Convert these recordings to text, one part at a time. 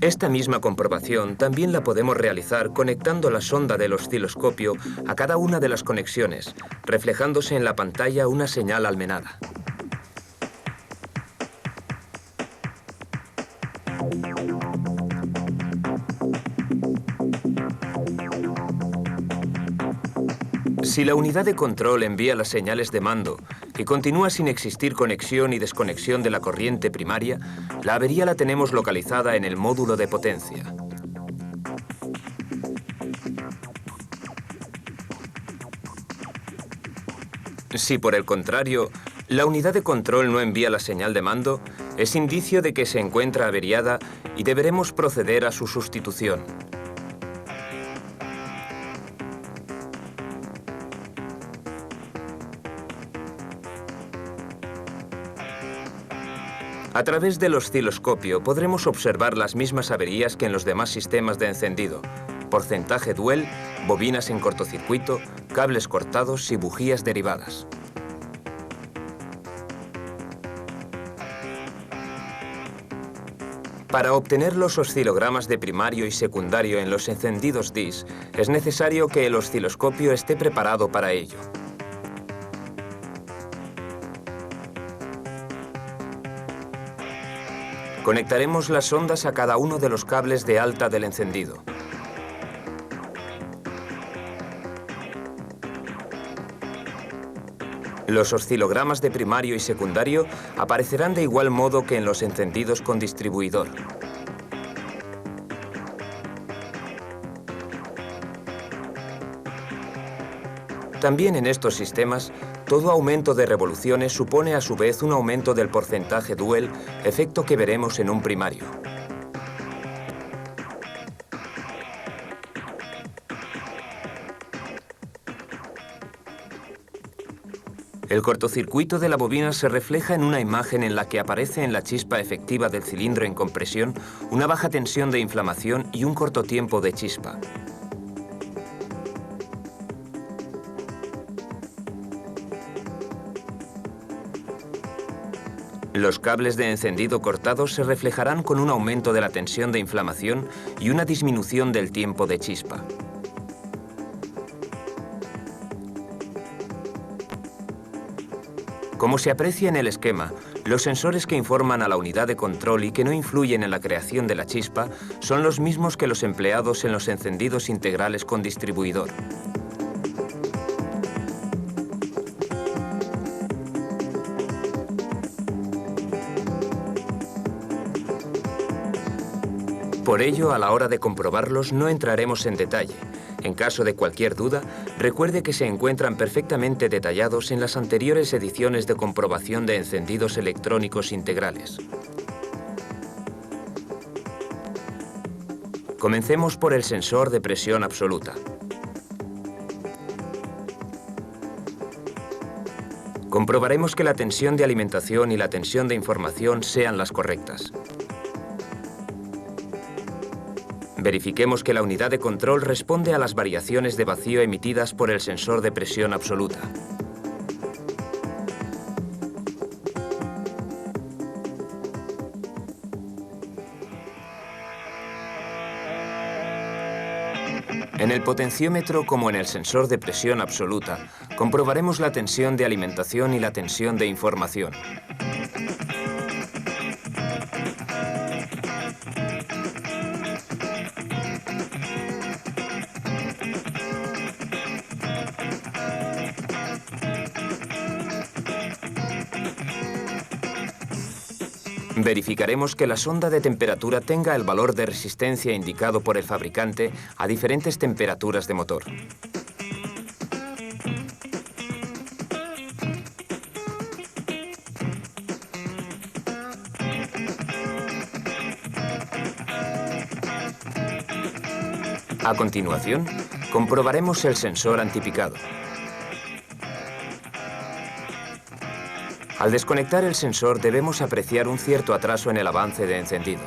Esta misma comprobación también la podemos realizar conectando la sonda del osciloscopio a cada una de las conexiones, reflejándose en la pantalla una señal almenada. Si la unidad de control envía las señales de mando y continúa sin existir conexión y desconexión de la corriente primaria, la avería la tenemos localizada en el módulo de potencia. Si por el contrario, la unidad de control no envía la señal de mando, es indicio de que se encuentra averiada y deberemos proceder a su sustitución. A través del osciloscopio podremos observar las mismas averías que en los demás sistemas de encendido: porcentaje duel, bobinas en cortocircuito, cables cortados y bujías derivadas. Para obtener los oscilogramas de primario y secundario en los encendidos DIS, es necesario que el osciloscopio esté preparado para ello. Conectaremos las ondas a cada uno de los cables de alta del encendido. Los oscilogramas de primario y secundario aparecerán de igual modo que en los encendidos con distribuidor. También en estos sistemas, todo aumento de revoluciones supone a su vez un aumento del porcentaje duel, efecto que veremos en un primario. El cortocircuito de la bobina se refleja en una imagen en la que aparece en la chispa efectiva del cilindro en compresión una baja tensión de inflamación y un corto tiempo de chispa. Los cables de encendido cortados se reflejarán con un aumento de la tensión de inflamación y una disminución del tiempo de chispa. Como se aprecia en el esquema, los sensores que informan a la unidad de control y que no influyen en la creación de la chispa son los mismos que los empleados en los encendidos integrales con distribuidor. Por ello, a la hora de comprobarlos, no entraremos en detalle. En caso de cualquier duda, recuerde que se encuentran perfectamente detallados en las anteriores ediciones de comprobación de encendidos electrónicos integrales. Comencemos por el sensor de presión absoluta. Comprobaremos que la tensión de alimentación y la tensión de información sean las correctas. Verifiquemos que la unidad de control responde a las variaciones de vacío emitidas por el sensor de presión absoluta. En el potenciómetro, como en el sensor de presión absoluta, comprobaremos la tensión de alimentación y la tensión de información. Verificaremos que la sonda de temperatura tenga el valor de resistencia indicado por el fabricante a diferentes temperaturas de motor. A continuación, comprobaremos el sensor antipicado. Al desconectar el sensor debemos apreciar un cierto atraso en el avance de encendido.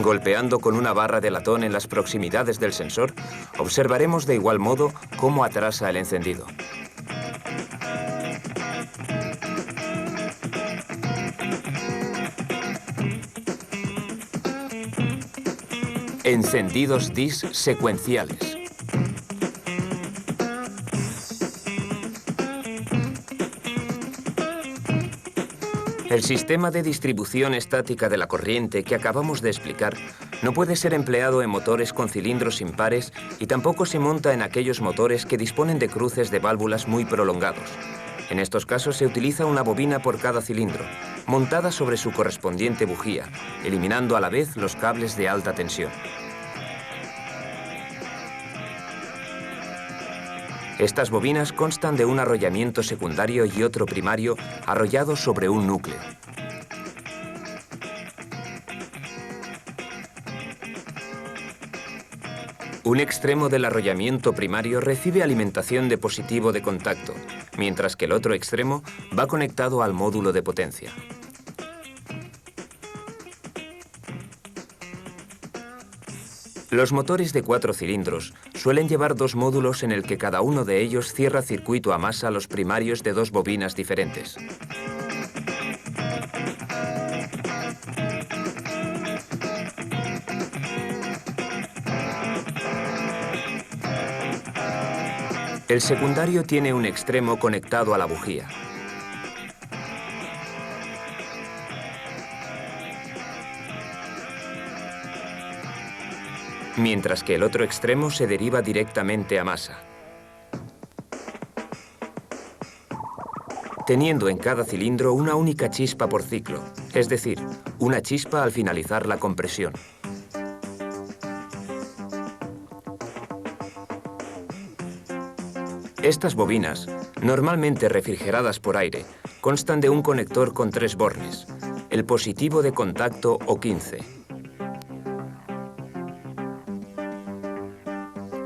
Golpeando con una barra de latón en las proximidades del sensor, observaremos de igual modo cómo atrasa el encendido. Encendidos DIS secuenciales. El sistema de distribución estática de la corriente que acabamos de explicar no puede ser empleado en motores con cilindros impares y tampoco se monta en aquellos motores que disponen de cruces de válvulas muy prolongados. En estos casos se utiliza una bobina por cada cilindro, montada sobre su correspondiente bujía, eliminando a la vez los cables de alta tensión. Estas bobinas constan de un arrollamiento secundario y otro primario arrollados sobre un núcleo. Un extremo del arrollamiento primario recibe alimentación de positivo de contacto, mientras que el otro extremo va conectado al módulo de potencia. Los motores de 4 cilindros suelen llevar 2 módulos en el que cada uno de ellos cierra circuito a masa los primarios de 2 bobinas diferentes. El secundario tiene un extremo conectado a la bujía. Mientras que el otro extremo se deriva directamente a masa, teniendo en cada cilindro una única chispa por ciclo, es decir, una chispa al finalizar la compresión. Estas bobinas, normalmente refrigeradas por aire, constan de un conector con 3 bornes, el positivo de contacto O15,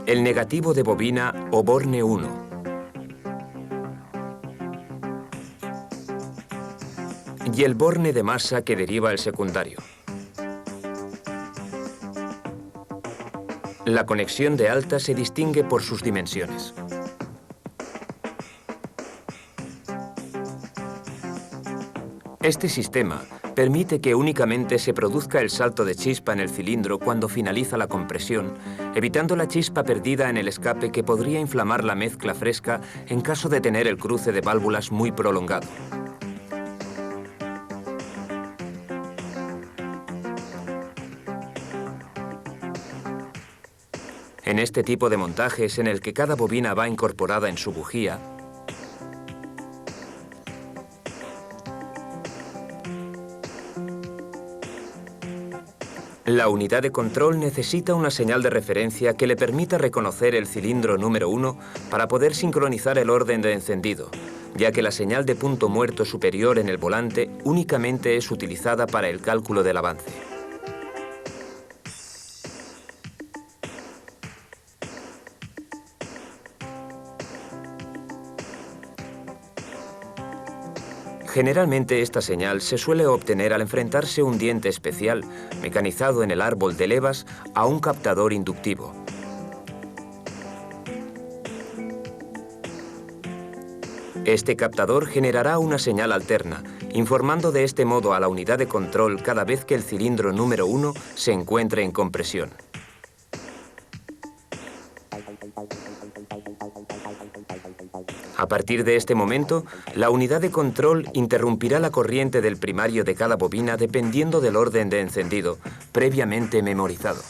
el negativo de bobina o borne 1, y el borne de masa que deriva el secundario. La conexión de alta se distingue por sus dimensiones. Este sistema permite que únicamente se produzca el salto de chispa en el cilindro cuando finaliza la compresión, evitando la chispa perdida en el escape que podría inflamar la mezcla fresca en caso de tener el cruce de válvulas muy prolongado. En este tipo de montajes en el que cada bobina va incorporada en su bujía, la unidad de control necesita una señal de referencia que le permita reconocer el cilindro número 1 para poder sincronizar el orden de encendido, ya que la señal de punto muerto superior en el volante únicamente es utilizada para el cálculo del avance. Generalmente esta señal se suele obtener al enfrentarse un diente especial, mecanizado en el árbol de levas, a un captador inductivo. Este captador generará una señal alterna, informando de este modo a la unidad de control cada vez que el cilindro número 1 se encuentre en compresión. A partir de este momento, la unidad de control interrumpirá la corriente del primario de cada bobina dependiendo del orden de encendido, previamente memorizado.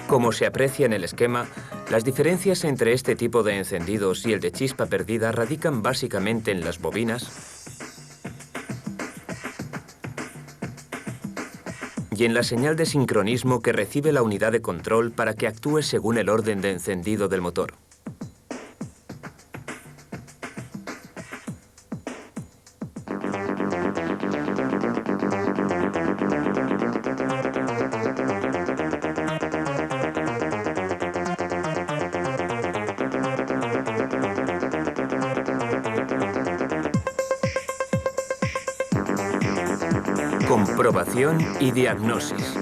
Como se aprecia en el esquema, las diferencias entre este tipo de encendidos y el de chispa perdida radican básicamente en las bobinas y en la señal de sincronismo que recibe la unidad de control para que actúe según el orden de encendido del motor. Comprobación y diagnosis.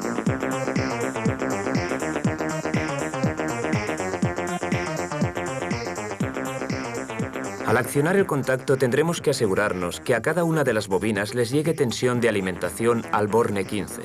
Al accionar el contacto tendremos que asegurarnos que a cada una de las bobinas les llegue tensión de alimentación al borne 15.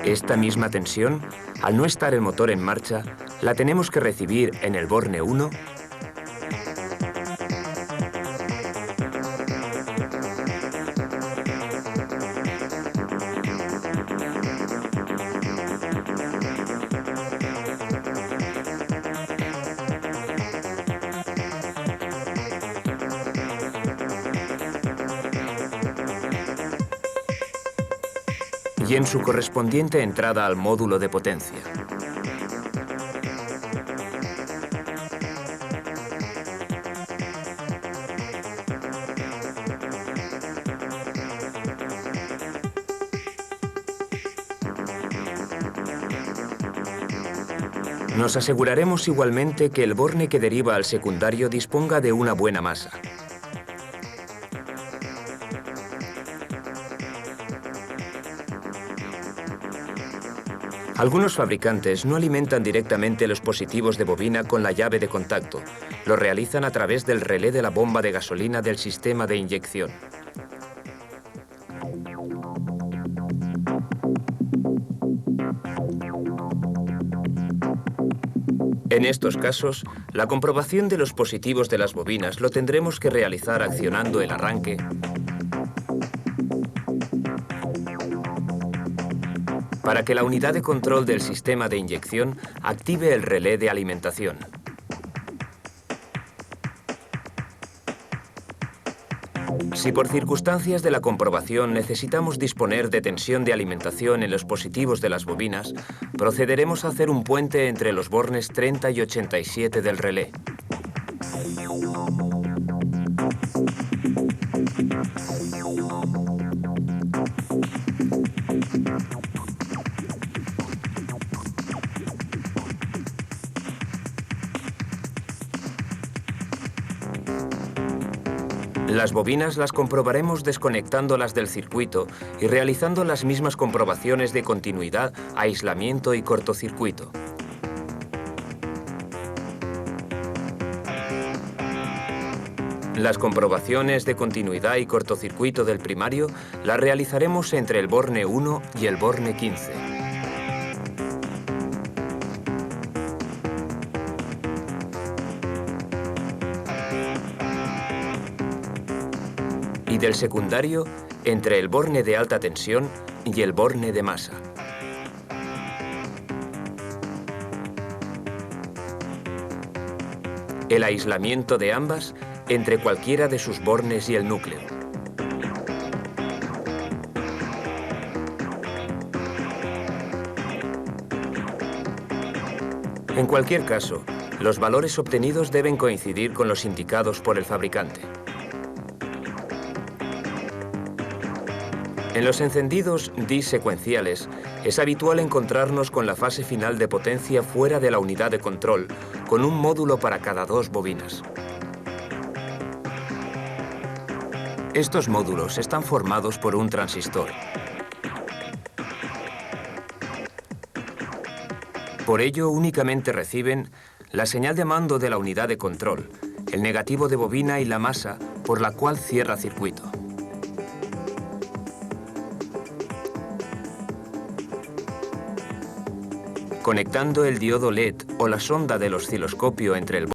Esta misma tensión, al no estar el motor en marcha, la tenemos que recibir en el borne 1 y en su correspondiente entrada al módulo de potencia. Nos aseguraremos igualmente que el borne que deriva al secundario disponga de una buena masa. Algunos fabricantes no alimentan directamente los positivos de bobina con la llave de contacto. Lo realizan a través del relé de la bomba de gasolina del sistema de inyección. En estos casos, la comprobación de los positivos de las bobinas lo tendremos que realizar accionando el arranque para que la unidad de control del sistema de inyección active el relé de alimentación. Si por circunstancias de la comprobación necesitamos disponer de tensión de alimentación en los positivos de las bobinas, procederemos a hacer un puente entre los bornes 30 y 87 del relé. Las bobinas las comprobaremos desconectándolas del circuito y realizando las mismas comprobaciones de continuidad, aislamiento y cortocircuito. Las comprobaciones de continuidad y cortocircuito del primario las realizaremos entre el borne 1 y el borne 15. Y del secundario entre el borne de alta tensión y el borne de masa. El aislamiento de ambas entre cualquiera de sus bornes y el núcleo. En cualquier caso, los valores obtenidos deben coincidir con los indicados por el fabricante. En los encendidos disecuenciales es habitual encontrarnos con la fase final de potencia fuera de la unidad de control, con un módulo para cada dos bobinas. Estos módulos están formados por un transistor. Por ello, únicamente reciben la señal de mando de la unidad de control, el negativo de bobina y la masa por la cual cierra circuito. Conectando el diodo LED o la sonda del osciloscopio entre el